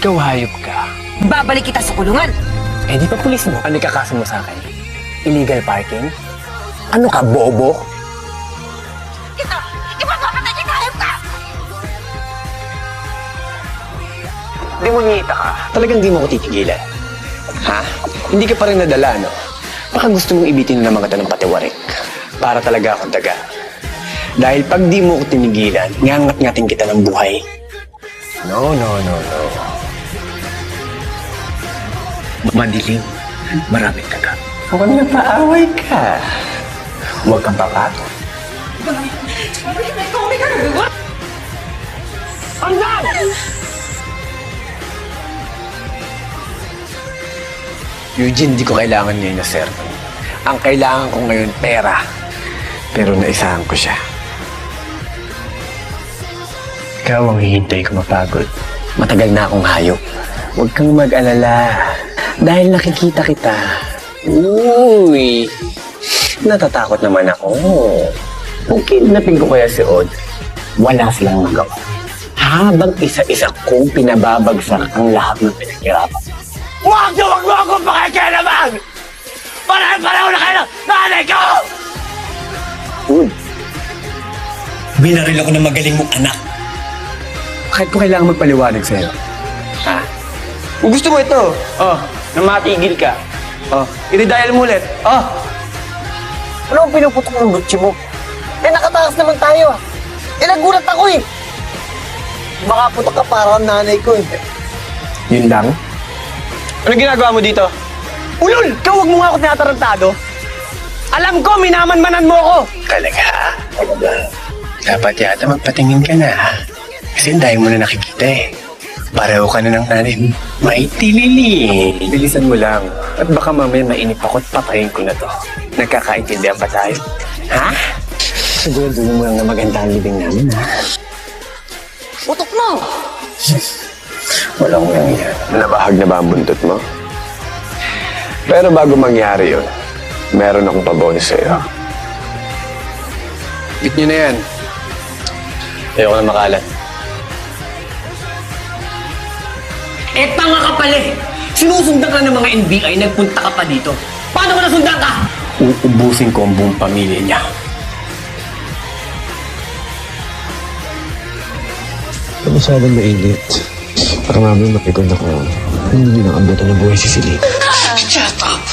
Ikaw hayop ka. Babalik kita sa kulungan. Eh di pa pulis mo. Ano ikakaso mo sa akin? Illegal parking? Ano ka, bobo? Ito! Ipagpapatay kita, hayop ka! Demonyita ka. Talagang di mo ko titigilan. Ha? Hindi ka pa rin nadala, no? Baka gusto mong ibitin na naman kita ng patiwarik. Para talaga akong daga. Dahil pag di mo ko tinigilan, ngangat-ngatin kita ng buhay. No. Madilim. Maraming daga. Huwag na paaway ka. Huwag kang papato. Eugene, di ko kailangan ngayon na sermon. Ang kailangan ko ngayon, pera. Pero naisahan ko siya. Ikaw ang hihintay ko mapagod. Matagal na akong hayop. Huwag kang mag-alala. Dahil nakikita kita. Uy! Natatakot naman ako. Kung kidnapin ko kaya si Od, wala silang magawa. Habang isa-isa kong pinababagsak ang lahat ng pinaghirapan. Huwag mo akong pakikialaman! Pareho na kayo ng nanay ko! Binaril ako ng magaling mong anak. Bakit ko kailangan magpaliwanag sa'yo? Ha? Kung gusto mo ito, na matigil ka. I-redial mo ulit. Ano ang pinuputok ng butsi mo? Eh, nakatakas naman tayo. Nagulat ako eh. Baka putok ka para ang nanay ko eh. Yun lang? Ano ginagawa mo dito? Ulol! Ikaw huwag mo nga ako tinatarantado. Alam ko, minaman-manan mo ako. Talaga? Dapat yata magpatingin ka na. Kasi ang dahil mo na nakikita eh. Pareho ka na ng nanay. May tilili. Bilisan mo lang. At baka mamaya mainip ako at patayin ko na to. Nagkakaintindihan pa tayo? Ha? Siguro mo lang na maganda ang libing namin, ha? Putok mo! Walang nangyari. Nabahag na ba ang buntot mo? Pero bago mangyari yun, meron akong pabonis sa'yo. Bit nyo na yan. Ayoko na makalat. Eh, tanga ka pala eh. Sinusundan ka ng mga NBI, nagpunta ka pa dito. Paano ko nasundan ka? Uubusin ko ang buong pamilya niya. Masyadong mainit. Para namin mapikon ako. Hindi nyo nang abutan ng buhay si Celine. Shut up!